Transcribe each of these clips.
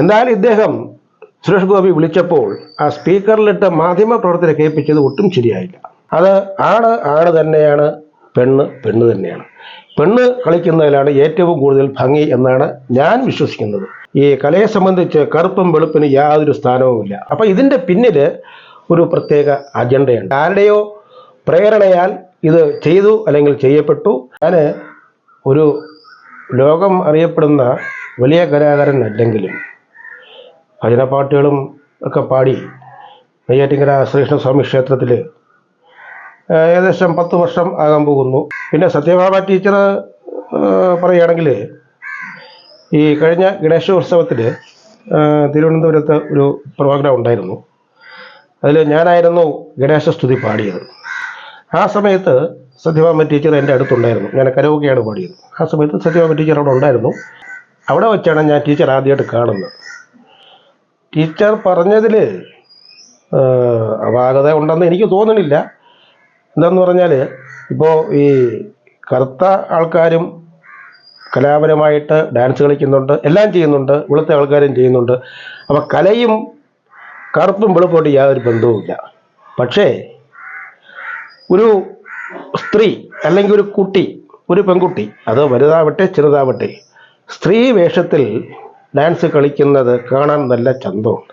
എന്തായാലും ഇദ്ദേഹം സുരേഷ് ഗോപി വിളിച്ചപ്പോൾ ആ സ്പീക്കറിലിട്ട് മാധ്യമപ്രവർത്തകരെ കേൾപ്പിച്ചത് ഒട്ടും ശരിയായില്ല. അത് ആണ് തന്നെയാണ്, പെണ്ണ് തന്നെയാണ്. പെണ്ണ് കളിക്കുന്നതിലാണ് ഏറ്റവും കൂടുതൽ ഭംഗി എന്നാണ് ഞാൻ വിശ്വസിക്കുന്നത്. ഈ കലയെ സംബന്ധിച്ച് കറുപ്പും വെളുപ്പിന് യാതൊരു സ്ഥാനവുമില്ല. അപ്പം ഇതിൻ്റെ പിന്നിൽ ഒരു പ്രത്യേക അജണ്ടയുണ്ട്. ആരുടെയോ പ്രേരണയാൽ ഇത് ചെയ്തു അല്ലെങ്കിൽ ചെയ്യപ്പെട്ടു. ഞാൻ ഒരു ലോകം അറിയപ്പെടുന്ന വലിയ കലാകാരനല്ലെങ്കിലും ഭജനപ്പാട്ടുകളും ഒക്കെ പാടി നെയ്യാറ്റിൻകര ശ്രീകൃഷ്ണസ്വാമി ക്ഷേത്രത്തിൽ ഏകദേശം 10 വർഷം ആകാൻ പോകുന്നു. പിന്നെ സത്യഭാമ ടീച്ചർ പറയുകയാണെങ്കിൽ ഈ കഴിഞ്ഞ ഗണേശോത്സവത്തിൽ തിരുവനന്തപുരത്ത് ഒരു പ്രോഗ്രാം ഉണ്ടായിരുന്നു. അതിൽ ഞാനായിരുന്നു ഗണേശസ്തുതി പാടിയത്. ആ സമയത്ത് സത്യഭാമ ടീച്ചർ എൻ്റെ അടുത്തുണ്ടായിരുന്നു. ഞാൻ കരോക്കെയാണ് പാടിയത്. ആ സമയത്ത് സത്യഭാമ ടീച്ചർ അവിടെ ഉണ്ടായിരുന്നു. അവിടെ വെച്ചാണ് ഞാൻ ടീച്ചർ ആദ്യമായിട്ട് കാണുന്നത്. ടീച്ചർ പറഞ്ഞതിൽ അപാകത ഉണ്ടെന്ന് എനിക്ക് തോന്നണില്ല. എന്താന്ന് പറഞ്ഞാൽ ഇപ്പോൾ ഈ കറുത്ത ആൾക്കാരും കലാപരമായിട്ട് ഡാൻസ് കളിക്കുന്നുണ്ട്, എല്ലാം ചെയ്യുന്നുണ്ട്, വെളുത്ത ആൾക്കാരും ചെയ്യുന്നുണ്ട്. അപ്പോൾ കലയും കറുപ്പും വെളുപ്പോട്ട് യാതൊരു ബന്ധവുമില്ല. പക്ഷേ ഒരു സ്ത്രീ അല്ലെങ്കിൽ ഒരു കുട്ടി, ഒരു പെൺകുട്ടി, അത് വലുതാവട്ടെ ചെറുതാവട്ടെ, സ്ത്രീ വേഷത്തിൽ ഡാൻസ് കളിക്കുന്നത് കാണാൻ നല്ല ചന്തമുണ്ട്.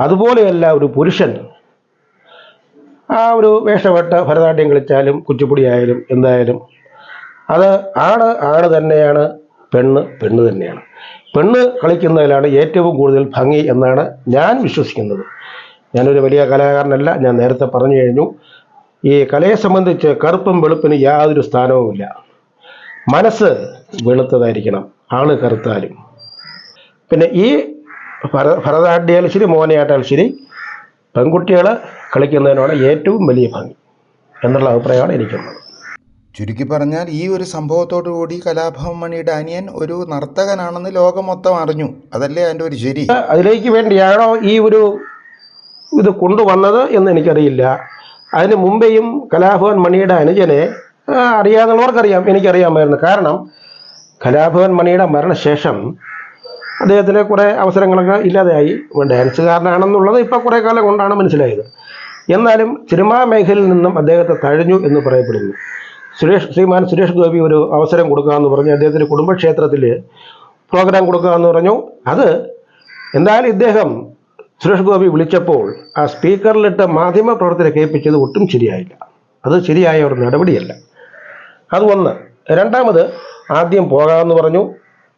അതുപോലെയല്ല ഒരു പുരുഷൻ ആ ഒരു വേഷമിട്ട് ഭരതനാട്യം കളിച്ചാലും കുച്ചിപ്പുടി ആയാലും എന്തായാലും അത് ആണ് തന്നെയാണ്, പെണ്ണ് തന്നെയാണ്. പെണ്ണ് കളിക്കുന്നതിലാണ് ഏറ്റവും കൂടുതൽ ഭംഗി എന്നാണ് ഞാൻ വിശ്വസിക്കുന്നത്. ഞാനൊരു വലിയ കലാകാരനല്ല, ഞാൻ നേരത്തെ പറഞ്ഞു കഴിഞ്ഞു. ഈ കലയെ സംബന്ധിച്ച് കറുപ്പും വെളുപ്പിന് യാതൊരു സ്ഥാനവുമില്ല. മനസ്സ് വെളുത്തതായിരിക്കണം, ആള് കറുത്താലും. പിന്നെ ഈ ഭരതനാട്യാലും ശരി, മോഹിനിയാട്ടാലും ശരി, പെൺകുട്ടികൾ കളിക്കുന്നതിനാണ് ഏറ്റവും വലിയ ഭംഗി എന്നുള്ള അഭിപ്രായമാണ് എനിക്കുള്ളത്. ചുരുക്കി പറഞ്ഞാൽ ഈ ഒരു സംഭവത്തോടു കൂടി കലാഭവൻ മണിയുടെ അനിയൻ ഒരു നർത്തകനാണെന്ന് ലോകം മൊത്തം അറിഞ്ഞു. അതല്ലേ അതിൻ്റെ ഒരു ശരി? അതിലേക്ക് വേണ്ടിയാണോ ഈ ഒരു ഇത് കൊണ്ടുവന്നത് എന്ന് എനിക്കറിയില്ല. അതിന് മുമ്പേയും കലാഭവൻ മണിയുടെ അനുജനെ അറിയാവുന്നവർക്കറിയാം, എനിക്കറിയാമായിരുന്നു. കാരണം കലാഭവൻ മണിയുടെ മരണശേഷം അദ്ദേഹത്തിന് കുറേ അവസരങ്ങളൊക്കെ ഇല്ലാതെയായി. ഡാൻസുകാരനാണെന്നുള്ളത് ഇപ്പോൾ കുറേ കാലം കൊണ്ടാണ് മനസ്സിലായത്. എന്നാലും സിനിമാ മേഖലയിൽ നിന്നും അദ്ദേഹത്തെ തഴഞ്ഞു എന്ന് പറയപ്പെടുന്നു. ശ്രീമാൻ സുരേഷ് ഗോപി ഒരു അവസരം കൊടുക്കാമെന്ന് പറഞ്ഞു, അദ്ദേഹത്തിൻ്റെ കുടുംബക്ഷേത്രത്തിൽ പ്രോഗ്രാം കൊടുക്കാമെന്ന് പറഞ്ഞു. അത് എന്തായാലും ഇദ്ദേഹം സുരേഷ് ഗോപി വിളിച്ചപ്പോൾ ആ സ്പീക്കറിലിട്ട് മാധ്യമപ്രവർത്തകരെ കേൾപ്പിച്ചത് ഒട്ടും ശരിയായില്ല. അത് ശരിയായ ഒരു നടപടിയല്ല. അത് ഒന്ന്. രണ്ടാമത് ആദ്യം പോകാമെന്ന് പറഞ്ഞു,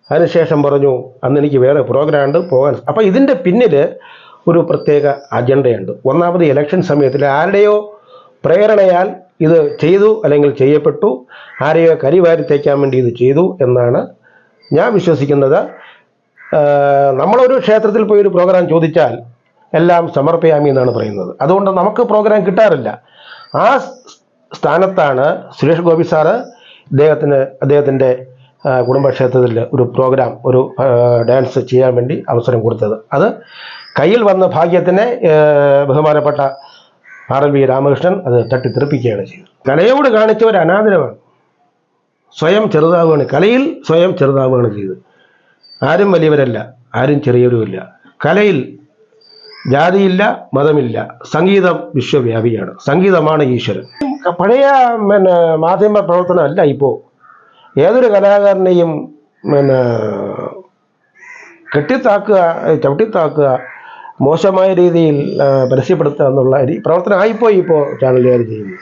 അതിനുശേഷം പറഞ്ഞു അന്ന് എനിക്ക് വേറെ പ്രോഗ്രാം ഉണ്ട് പോകാൻ. അപ്പോൾ ഇതിൻ്റെ പിന്നിൽ ഒരു പ്രത്യേക അജണ്ടയുണ്ട്. ഒന്നാമത് ഇലക്ഷൻ സമയത്തിൽ ആരുടെയോ പ്രേരണയാൽ ഇത് ചെയ്തു അല്ലെങ്കിൽ ചെയ്യപ്പെട്ടു, ആരെയോ കരിവാരി തേക്കാൻ വേണ്ടി ഇത് ചെയ്തു എന്നാണ് ഞാൻ വിശ്വസിക്കുന്നത്. നമ്മളൊരു ക്ഷേത്രത്തിൽ പോയി ഒരു പ്രോഗ്രാം ചോദിച്ചാൽ എല്ലാം സമർപ്പയാമി എന്നാണ് പറയുന്നത്. അതുകൊണ്ട് നമുക്ക് പ്രോഗ്രാം കിട്ടാറില്ല. ആ സ്ഥാനത്താണ് സുരേഷ് ഗോപി സാറ് അദ്ദേഹത്തിൻ്റെ കുടുംബക്ഷേത്രത്തിൽ ഒരു പ്രോഗ്രാം, ഒരു ഡാൻസ് ചെയ്യാൻ വേണ്ടി അവസരം കൊടുത്തത്. അത് കയ്യിൽ വന്ന ഭാഗ്യത്തിനെ ബഹുമാനപ്പെട്ട RLV രാമകൃഷ്ണൻ അത് തട്ടിത്തെറിപ്പിക്കുകയാണ് ചെയ്തത്. കലയോട് കാണിച്ച ഒരു അനാദരവാണ്. സ്വയം ചെറുതാവുകയാണ്, കലയിൽ സ്വയം ചെറുതാവുകയാണ് ചെയ്തത്. ആരും വലിയവരല്ല, ആരും ചെറിയവരുമില്ല. കലയിൽ ജാതിയില്ല, മതമില്ല. സംഗീതം വിശ്വവ്യാപിയാണ്. സംഗീതമാണ് ഈശ്വരൻ. പഴയ മാധ്യമ പ്രവർത്തനമല്ല ഇപ്പോൾ. ഏതൊരു കലാകാരനെയും കെട്ടിത്താക്കുക, ചവിട്ടിത്താക്കുക, മോശമായ രീതിയിൽ പരസ്യപ്പെടുത്തുക എന്നുള്ള പ്രവർത്തനം ആയിപ്പോയി ഇപ്പോൾ ചാനലുകാർ ചെയ്യുന്നത്.